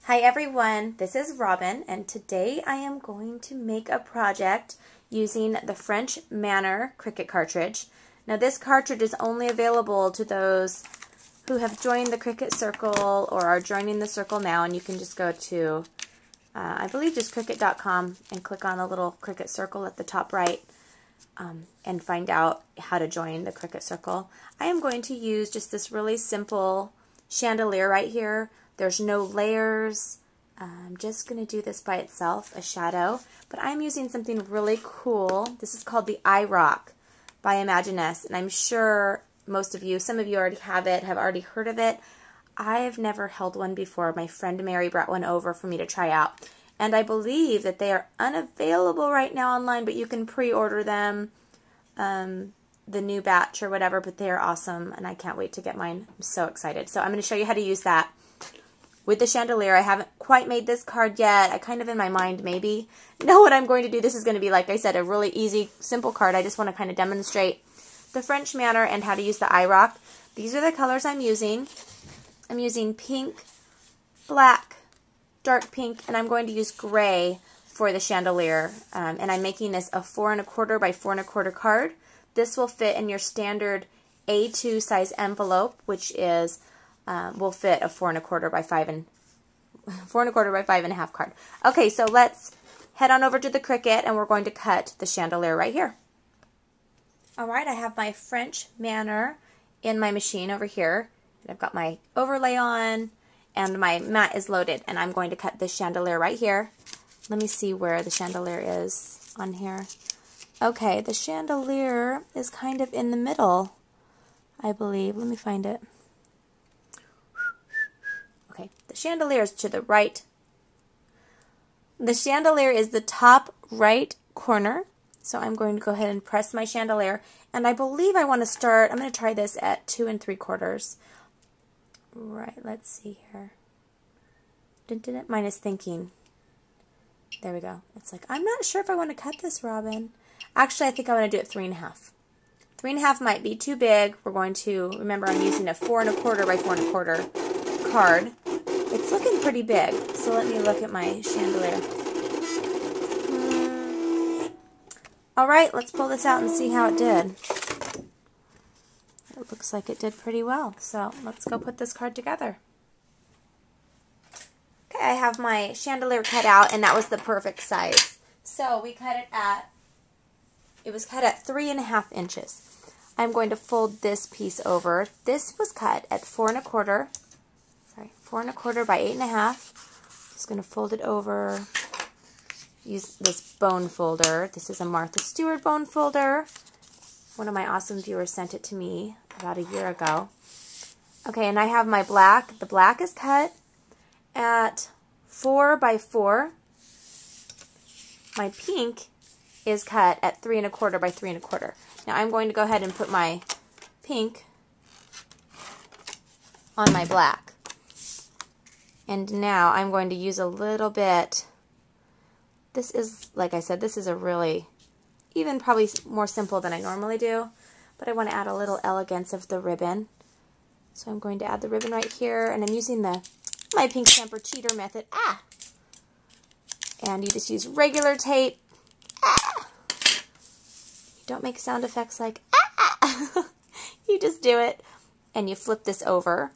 Hi everyone, this is Robin, and today I am going to make a project using the French Manor Cricut cartridge. Now this cartridge is only available to those who have joined the Cricut Circle or are joining the circle now, and you can just go to, I believe just Cricut.com and click on the little Cricut Circle at the top right and find out how to join the Cricut Circle. I am going to use just this really simple chandelier right here. There's no layers. I'm just going to do this by itself, a shadow. But I'm using something really cool. This is called the iRock by Imaginess. And I'm sure most of you, some of you already have it, have already heard of it. I've never held one before. My friend Mary brought one over for me to try out. And I believe that they are unavailable right now online, but you can pre-order them, the new batch or whatever, but they are awesome. And I can't wait to get mine. I'm so excited. So I'm going to show you how to use that. With the chandelier, I haven't quite made this card yet. I kind of in my mind maybe know what I'm going to do. This is going to be, like I said, a really easy, simple card. I just want to kind of demonstrate the French Manor and how to use the iRock. These are the colors I'm using. I'm using pink, black, dark pink, and I'm going to use gray for the chandelier. And I'm making this a 4 1/4 by 4 1/4 card. This will fit in your standard A2 size envelope, which is will fit a 4 1/4 by 5 4 1/4 by 5 1/2 card. Okay, so let's head on over to the Cricut, and we're going to cut the chandelier right here. All right, I have my French Manor in my machine over here. I've got my overlay on, and my mat is loaded, and I'm going to cut this chandelier right here. Let me see where the chandelier is on here. Okay, the chandelier is kind of in the middle, I believe. Let me find it. Okay, the chandelier is to the right. The chandelier is the top right corner. So I'm going to go ahead and press my chandelier. And I believe I want to start, I'm going to try this at 2 3/4. Right, let's see here. Mine is thinking. There we go. It's like, I'm not sure if I want to cut this, Robin. Actually, I think I want to do it 3 1/2. 3 1/2 might be too big. We're going to, remember I'm using a 4 1/4 by 4 1/4 card. It's looking pretty big, so let me look at my chandelier. Alright, let's pull this out and see how it did. It looks like it did pretty well, so let's go put this card together. Okay, I have my chandelier cut out, and that was the perfect size. So we cut it at, it was cut at 3 1/2 inches. I'm going to fold this piece over. This was cut at 4 1/4. 4 1/4 by 8 1/2. Just going to fold it over. Use this bone folder. This is a Martha Stewart bone folder. One of my awesome viewers sent it to me about a year ago. Okay, and I have my black. The black is cut at 4 by 4. My pink is cut at 3 1/4 by 3 1/4. Now I'm going to go ahead and put my pink on my black. And now I'm going to use a little bit. This is, like I said, this is a really, even probably more simple than I normally do. But I want to add a little elegance of the ribbon. So I'm going to add the ribbon right here. And I'm using my Pink Stamper Cheater method. Ah! And you just use regular tape. Ah! You don't make sound effects like ah! You just do it. And you flip this over.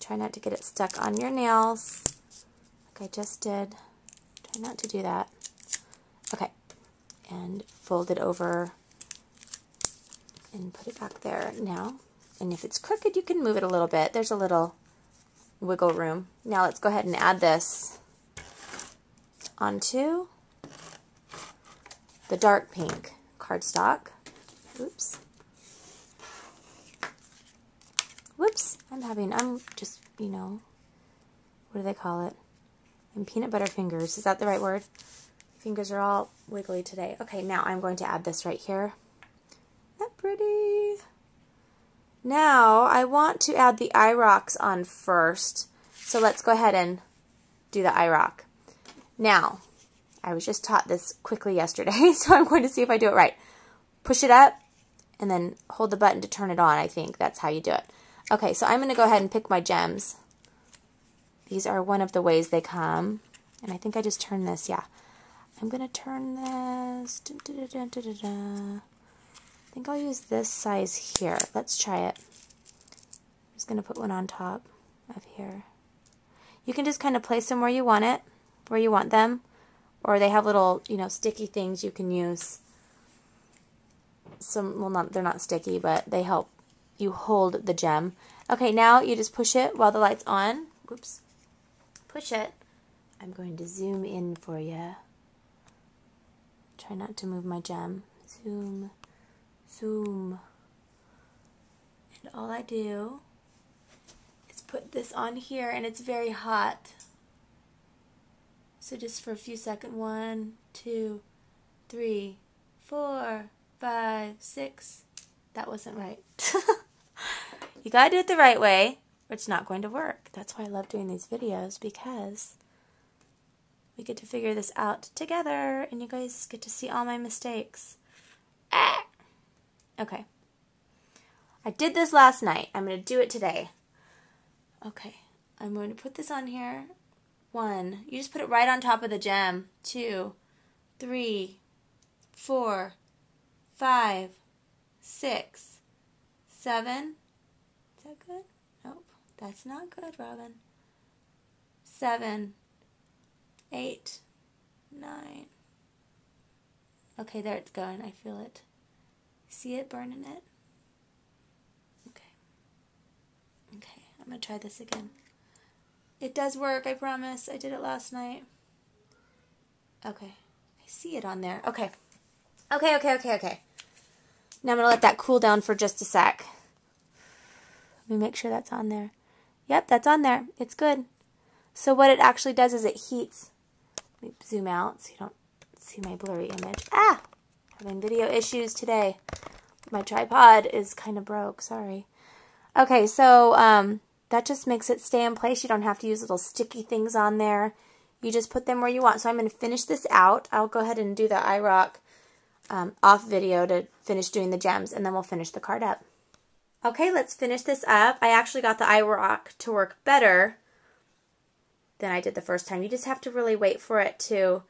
Try not to get it stuck on your nails, like I just did. Try not to do that. Okay, and fold it over and put it back there now. And if it's crooked, you can move it a little bit. There's a little wiggle room. Now let's go ahead and add this onto the dark pink cardstock. Oops. Whoops, I'm just, you know, what do they call it? I'm peanut butter fingers. Is that the right word? Fingers are all wiggly today. Okay, now I'm going to add this right here. Isn't that pretty? Now, I want to add the iRocks on first. So let's go ahead and do the iRock. Now, I was just taught this quickly yesterday, so I'm going to see if I do it right. Push it up, and then hold the button to turn it on, I think. That's how you do it. Okay, so I'm going to go ahead and pick my gems. These are one of the ways they come. And I think I just turned this, yeah. I'm going to turn this. Dun, dun, dun, dun, dun, dun. I think I'll use this size here. Let's try it. I'm just going to put one on top of here. You can just kind of place them where you want it, where you want them. Or they have little, you know, sticky things you can use. Well, they're not sticky, but they help you hold the gem. Okay, now you just push it while the light's on. Whoops. Push it. I'm going to zoom in for you. Try not to move my gem. Zoom, zoom. And all I do is put this on here, and it's very hot. So just for a few seconds, 1, 2, 3, 4, 5, 6. That wasn't right. You gotta do it the right way, or it's not going to work. That's why I love doing these videos, because we get to figure this out together, and you guys get to see all my mistakes. Ah! Okay. I did this last night. I'm going to do it today. Okay. I'm going to put this on here. 1. You just put it right on top of the gem. 2, 3, 4, 5, 6, 7. Is that good? Nope. That's not good, Robin. 7, 8, 9. Okay, there it's going. I feel it. See it burning it? Okay. Okay, I'm going to try this again. It does work, I promise. I did it last night. Okay. I see it on there. Okay. Okay. Now I'm going to let that cool down for just a sec. Let me make sure that's on there. Yep, that's on there. It's good. So what it actually does is it heats. Let me zoom out so you don't see my blurry image. Ah! Having video issues today. My tripod is kind of broke. Sorry. Okay, so that just makes it stay in place. You don't have to use little sticky things on there. You just put them where you want. So I'm going to finish this out. I'll go ahead and do the iRock off video to finish doing the gems, and then we'll finish the card up. Okay, let's finish this up. I actually got the iRock to work better than I did the first time. You just have to really wait for it to,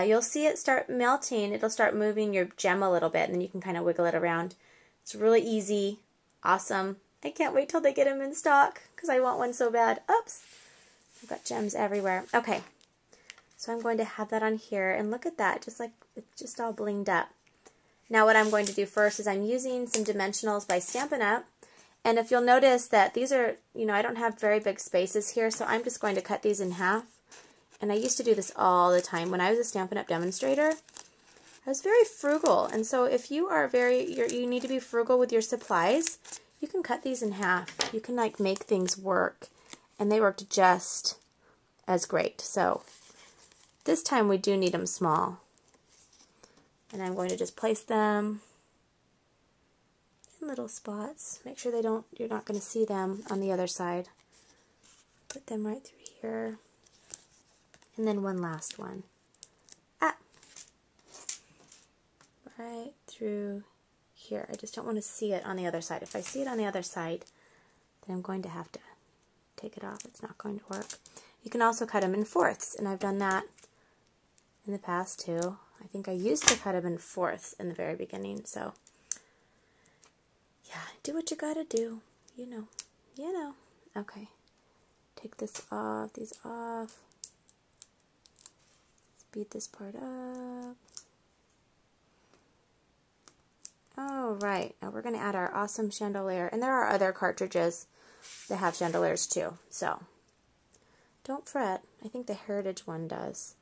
you'll see it start melting. It'll start moving your gem a little bit, and then you can kind of wiggle it around. It's really easy, awesome. I can't wait till they get them in stock because I want one so bad. Oops, I've got gems everywhere. Okay, so I'm going to have that on here, and look at that, just like it's just all blinged up. Now what I'm going to do first is I'm using some dimensionals by Stampin' Up. And if you'll notice that these are, you know, I don't have very big spaces here, so I'm just going to cut these in half. And I used to do this all the time. When I was a Stampin' Up demonstrator, I was very frugal. And so if you are you need to be frugal with your supplies, you can cut these in half. You can like make things work. And they worked just as great. So this time we do need them small. And I'm going to just place them in little spots. Make sure you're not going to see them on the other side. Put them right through here. And then one last one. Ah! Right through here. I just don't want to see it on the other side. If I see it on the other side, then I'm going to have to take it off. It's not going to work. You can also cut them in fourths, and I've done that in the past too. I think I used to cut them in fourths in the very beginning, so yeah, do what you gotta do, you know. Okay, take this off, these off, speed this part up. Alright, now we're going to add our awesome chandelier, and there are other cartridges that have chandeliers too, so don't fret. I think the Heritage one does.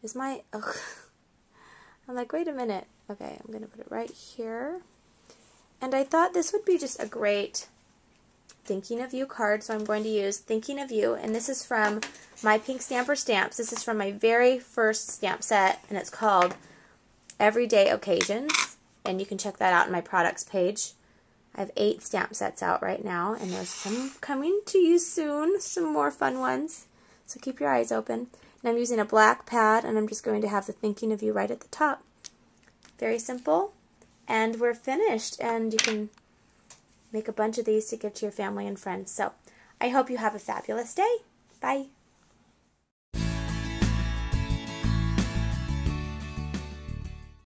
Is my, oh, I'm like, wait a minute. Okay, I'm going to put it right here. And I thought this would be just a great Thinking of You card, so I'm going to use Thinking of You, and this is from my Pink Stamper Stamps. This is from my very first stamp set, and it's called Everyday Occasions, and you can check that out on my products page. I have 8 stamp sets out right now, and there's some coming to you soon, some more fun ones, so keep your eyes open. And I'm using a black pad, and I'm just going to have the Thinking of You right at the top. Very simple, and we're finished, and you can make a bunch of these to give to your family and friends. So I hope you have a fabulous day. Bye.